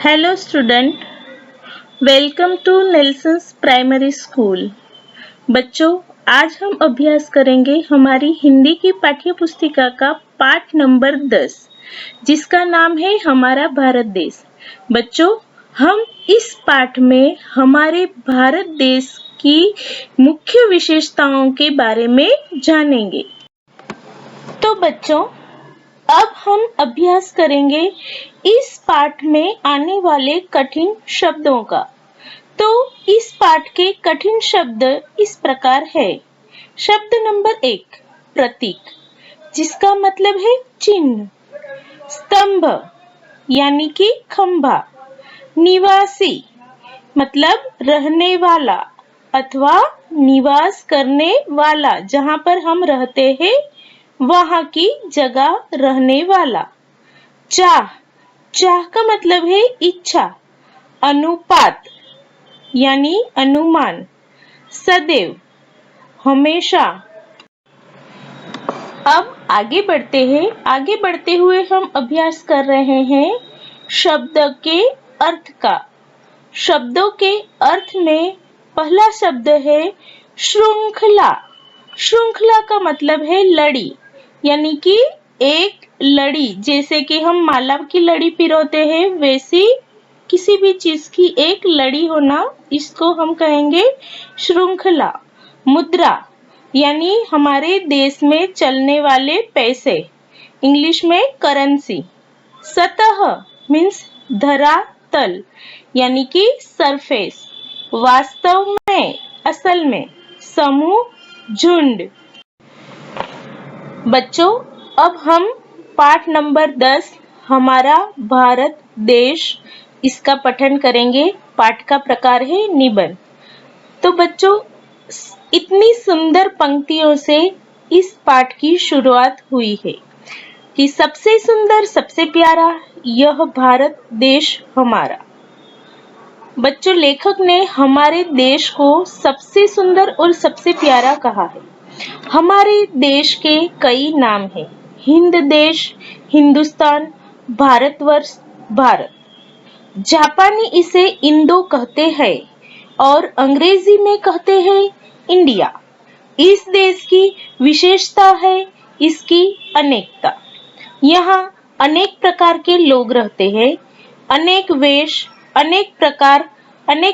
Hello student, welcome to Nelson's Primary School। बच्चों, आज हम अभ्यास करेंगे हमारी हिंदी की पाठ्य पुस्तिका का पाठ नंबर 10, जिसका नाम है हमारा भारत देश। बच्चों, हम इस पाठ में हमारे भारत देश की मुख्य विशेषताओं के बारे में जानेंगे। तो बच्चों, अब हम अभ्यास करेंगे इस पाठ में आने वाले कठिन शब्दों का। तो इस पाठ के कठिन शब्द इस प्रकार है। शब्द नंबर 1, प्रतीक, जिसका मतलब है चिन्ह। स्तंभ यानी कि खंभा। निवासी मतलब रहने वाला अथवा निवास करने वाला, जहाँ पर हम रहते हैं वहाँ की जगह रहने वाला। चाह, चाह का मतलब है इच्छा। अनुपात यानी अनुमान। सदैव हमेशा। अब आगे बढ़ते हैं। आगे बढ़ते हुए हम अभ्यास कर रहे हैं शब्द के अर्थ का। शब्दों के अर्थ में पहला शब्द है श्रृंखला। श्रृंखला का मतलब है लड़ी, यानी कि एक लड़ी, जैसे कि हम माला की लड़ी पिरोते हैं वैसी किसी भी चीज की एक लड़ी होना, इसको हम कहेंगे श्रृंखला। मुद्रा यानी हमारे देश में चलने वाले पैसे, इंग्लिश में करेंसी। सतह मीन्स धरातल यानी कि सरफेस। वास्तव में, असल में। समूह, झुंड। बच्चों, अब हम पाठ नंबर 10 हमारा भारत देश, इसका पठन करेंगे। पाठ का प्रकार है निबंध। तो बच्चों, इतनी सुंदर पंक्तियों से इस पाठ की शुरुआत हुई है कि सबसे सुंदर सबसे प्यारा यह भारत देश हमारा। बच्चों, लेखक ने हमारे देश को सबसे सुंदर और सबसे प्यारा कहा है। हमारे देश के कई नाम हैं। हिंद देश, हिंदुस्तान, भारतवर्ष, भारत। जापानी इसे इंडो कहते हैं और अंग्रेजी में कहते हैं इंडिया। इस देश की विशेषता है इसकी अनेकता। यहाँ अनेक प्रकार के लोग रहते हैं। अनेक वेश, अनेक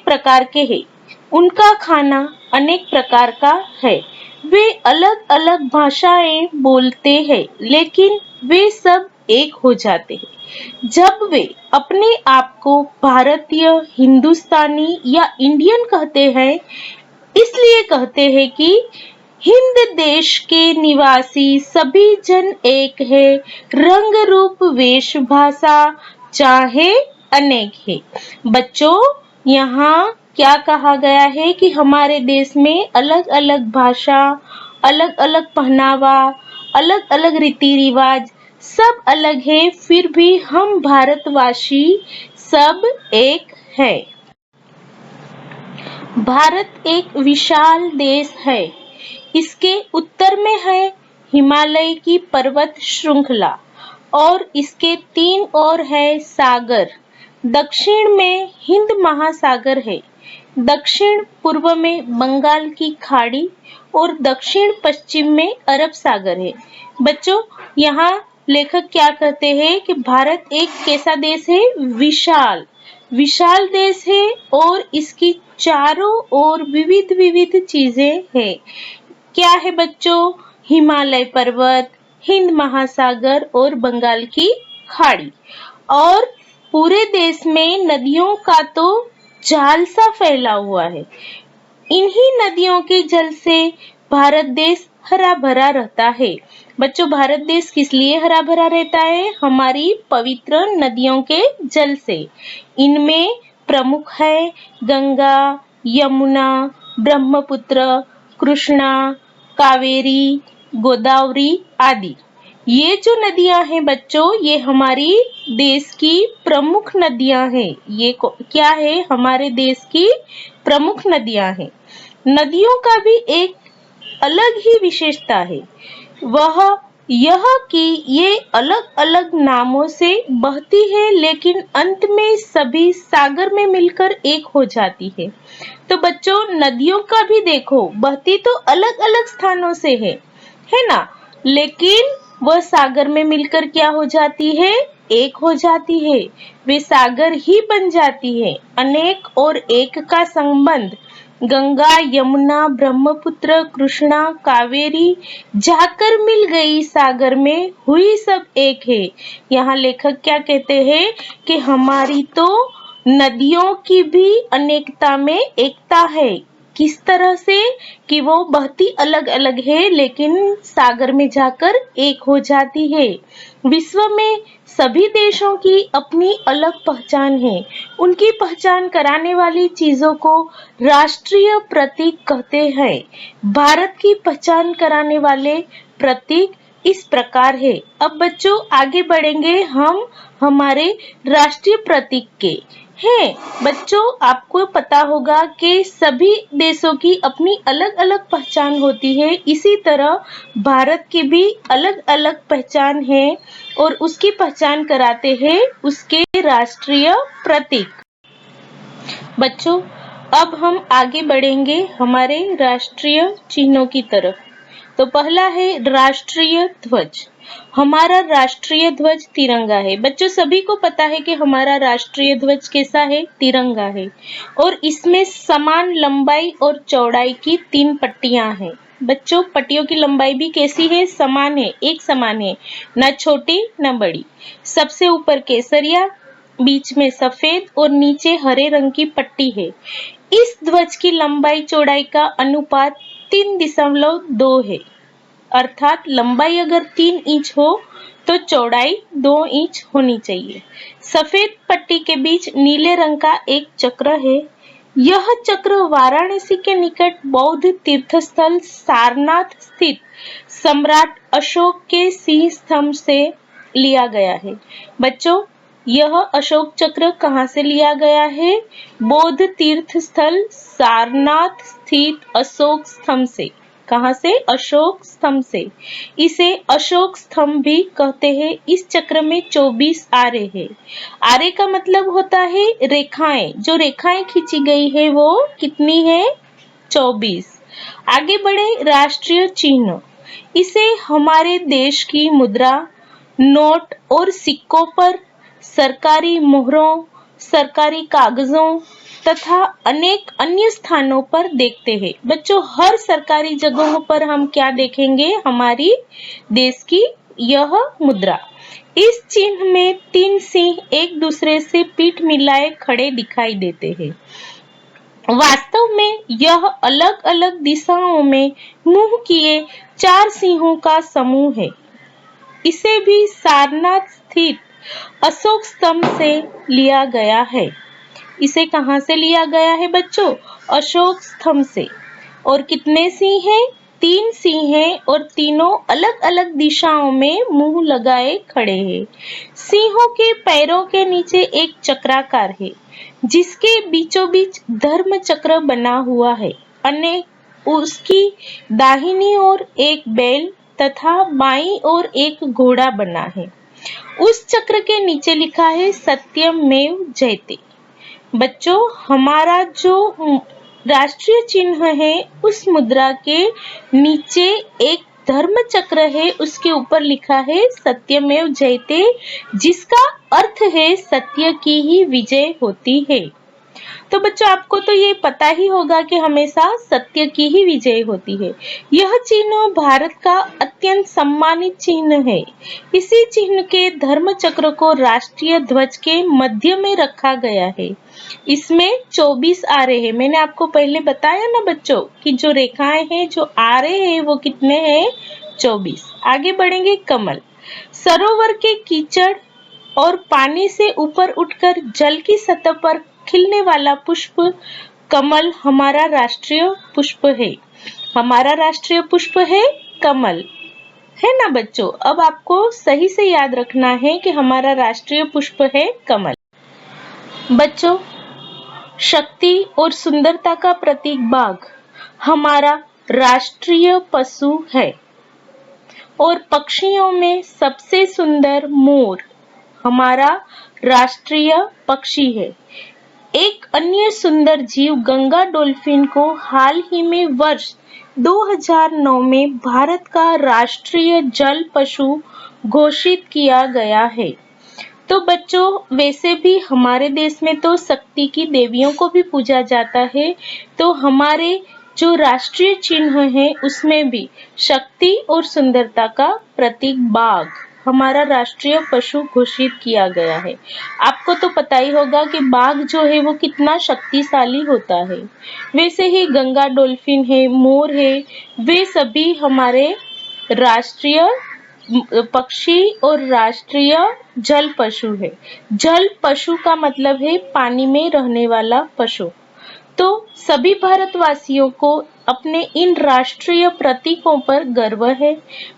प्रकार के हैं। उनका खाना अनेक प्रकार का है। वे अलग अलग भाषाएं बोलते हैं, लेकिन वे सब एक हो जाते हैं जब वे अपने आप को भारतीय, हिंदुस्तानी या इंडियन कहते हैं। इसलिए कहते हैं कि हिंद देश के निवासी सभी जन एक है। रंग रूप वेश भाषा चाहे अनेक है। बच्चों, यहाँ क्या कहा गया है कि हमारे देश में अलग अलग भाषा, अलग अलग पहनावा, अलग अलग रीति रिवाज सब अलग है, फिर भी हम भारतवासी सब एक है। भारत एक विशाल देश है। इसके उत्तर में है हिमालय की पर्वत श्रृंखला और इसके 3 ओर है सागर। दक्षिण में हिंद महासागर है। दक्षिण पूर्व में बंगाल की खाड़ी और दक्षिण पश्चिम में अरब सागर है। बच्चों, यहाँ लेखक क्या कहते हैं कि भारत एक कैसा देश है? विशाल देश है और इसकी चारों ओर विविध विविध चीजें हैं। क्या है बच्चों? हिमालय पर्वत, हिंद महासागर और बंगाल की खाड़ी। और पूरे देश में नदियों का तो जाल सा फैला हुआ है। इन्हीं नदियों के जल से भारत देश हरा भरा रहता है। बच्चों, भारत देश किस लिए हरा भरा रहता है? हमारी पवित्र नदियों के जल से। इनमें प्रमुख है गंगा, यमुना, ब्रह्मपुत्र, कृष्णा, कावेरी, गोदावरी आदि। ये जो नदियां हैं बच्चों, ये हमारी देश की प्रमुख नदियां हैं। ये क्या है? हमारे देश की प्रमुख नदियां हैं। नदियों का भी एक अलग ही विशेषता है। वह यह कि ये अलग-अलग नामों से बहती है लेकिन अंत में सभी सागर में मिलकर एक हो जाती है। तो बच्चों नदियों का भी देखो, बहती तो अलग-अलग स्थानों से है ना? लेकिन वह सागर में मिलकर क्या हो जाती है? एक हो जाती है। वे सागर ही बन जाती है। अनेक और एक का संबंध गंगा, यमुना, ब्रह्मपुत्र, कृष्णा, कावेरी जाकर मिल गई सागर में, हुई सब एक है। यहाँ लेखक क्या कहते हैं कि हमारी तो नदियों की भी अनेकता में एकता है। किस तरह से कि वो बहती अलग-अलग है लेकिन सागर में जाकर एक हो जाती है। विश्व में सभी देशों की अपनी अलग पहचान है। उनकी पहचान कराने वाली चीजों को राष्ट्रीय प्रतीक कहते हैं। भारत की पहचान कराने वाले प्रतीक इस प्रकार है। अब बच्चों आगे बढ़ेंगे हम हमारे राष्ट्रीय प्रतीक के हैं। बच्चों आपको पता होगा कि सभी देशों की अपनी अलग-अलग पहचान होती है। इसी तरह भारत की भी अलग-अलग पहचान है और उसकी पहचान कराते हैं उसके राष्ट्रीय प्रतीक। बच्चों अब हम आगे बढ़ेंगे हमारे राष्ट्रीय चिन्हों की तरफ। तो पहला है राष्ट्रीय ध्वज। हमारा राष्ट्रीय ध्वज तिरंगा है। बच्चों सभी को पता है कि हमारा राष्ट्रीय ध्वज कैसा है? तिरंगा है और इसमें समान लंबाई और चौड़ाई की 3 पट्टियां हैं। बच्चों पट्टियों की लंबाई भी कैसी है? समान है, एक समान है, न छोटी न बड़ी। सबसे ऊपर केसरिया, बीच में सफेद और नीचे हरे रंग की पट्टी है। इस ध्वज की लंबाई चौड़ाई का अनुपात 3.2 है। अर्थात लंबाई अगर 3 इंच हो तो चौड़ाई 2 इंच होनी चाहिए। सफेद पट्टी के बीच नीले रंग का एक चक्र है। यह चक्र वाराणसी के निकट बौद्ध तीर्थस्थल सारनाथ स्थित सम्राट अशोक के सिंह स्तंभ से लिया गया है। बच्चों यह अशोक चक्र कहाँ से लिया गया है? बौद्ध तीर्थ स्थल सारनाथ स्थित अशोक स्तंभ से। कहाँ से? अशोक स्तंभ से। इसे अशोक स्तंभ भी कहते हैं। इस चक्र में 24 आरे हैं। आरे का मतलब होता है रेखाएं। जो रेखाएं खींची गई है वो कितनी है? 24। आगे बढ़े राष्ट्रीय चिन्ह। इसे हमारे देश की मुद्रा, नोट और सिक्कों पर, सरकारी मोहरों, सरकारी कागजों तथा अनेक अन्य स्थानों पर देखते हैं। बच्चों हर सरकारी जगहों पर हम क्या देखेंगे? हमारी देश की यह मुद्रा। इस चिन्ह में 3 सिंह एक दूसरे से पीठ मिलाए खड़े दिखाई देते हैं। वास्तव में यह अलग-अलग दिशाओं में मुंह किए 4 सिंहों का समूह है। इसे भी सारनाथ स्थित अशोक स्तंभ से लिया गया है। इसे कहाँ से लिया गया है बच्चों? अशोक स्तंभ से। और कितने सिंह हैं? 3 सिंह हैं और तीनों अलग-अलग दिशाओं में मुंह लगाए खड़े हैं। सिंहों के पैरों के नीचे एक चक्राकार है जिसके बीचों बीच धर्म चक्र बना हुआ है। अनेक उसकी दाहिनी ओर एक बैल तथा बाईं ओर एक घोड़ा बना है। उस चक्र के नीचे लिखा है सत्यमेव जयते। बच्चों हमारा जो राष्ट्रीय चिन्ह है उस मुद्रा के नीचे एक धर्म चक्र है, उसके ऊपर लिखा है सत्यमेव जयते, जिसका अर्थ है सत्य की ही विजय होती है। तो बच्चों आपको तो ये पता ही होगा कि हमेशा सत्य की ही विजय होती है। यह चिन्ह भारत का अत्यंत सम्मानित चिन्ह है। इसी चिन्ह के धर्म चक्र को राष्ट्रीय ध्वज के मध्य में रखा गया है। इसमें 24 आरे हैं। मैंने आपको पहले बताया ना बच्चों कि जो रेखाएं हैं, जो आरे हैं वो कितने हैं? 24। आगे बढ़ेंगे कमल। सरोवर के कीचड़ और पानी से ऊपर उठकर जल की सतह पर खिलने वाला पुष्प कमल हमारा राष्ट्रीय पुष्प है। हमारा राष्ट्रीय पुष्प है कमल, है ना बच्चों? अब आपको सही से याद रखना है कि हमारा राष्ट्रीय पुष्प है कमल। बच्चों शक्ति और सुंदरता का प्रतीक बाघ हमारा राष्ट्रीय पशु है। और पक्षियों में सबसे सुंदर मोर हमारा राष्ट्रीय पक्षी है। एक अन्य सुंदर जीव गंगा डॉल्फिन को हाल ही में वर्ष 2009 में भारत का राष्ट्रीय जल पशु घोषित किया गया है। तो बच्चों, वैसे भी हमारे देश में तो शक्ति की देवियों को भी पूजा जाता है, तो हमारे जो राष्ट्रीय चिन्ह है उसमें भी शक्ति और सुंदरता का प्रतीक बाघ हमारा राष्ट्रीय पशु घोषित किया गया है। आपको तो पता ही होगा कि बाघ जो है वो कितना शक्तिशाली होता है। वैसे ही गंगा डॉल्फिन है, मोर है, वे सभी हमारे राष्ट्रीय पक्षी और राष्ट्रीय जल पशु है। जल पशु का मतलब है पानी में रहने वाला पशु। तो सभी भारतवासियों को अपने इन राष्ट्रीय प्रतीकों पर गर्व है।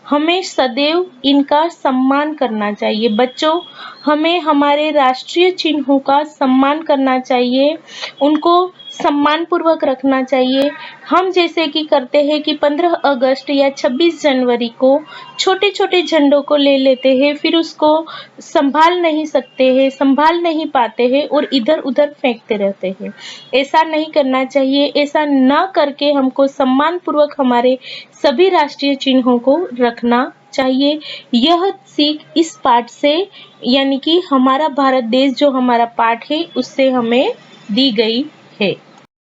हमें सदैव इनका सम्मान करना चाहिए। बच्चों, हमें हमारे राष्ट्रीय चिन्हों का सम्मान करना चाहिए, उनको सम्मान पूर्वक रखना चाहिए। हम जैसे कि करते हैं कि 15 अगस्त या 26 जनवरी को छोटे छोटे झंडों को ले लेते हैं, फिर उसको संभाल नहीं सकते हैं, संभाल नहीं पाते हैं और इधर उधर फेंकते रहते हैं। ऐसा नहीं करना चाहिए। ऐसा न करके हमको सम्मान पूर्वक हमारे सभी राष्ट्रीय चिन्हों को रखना चाहिए। यह सीख इस पाठ से, यानी कि हमारा भारत देश जो हमारा पाठ है, उससे हमें दी गई है।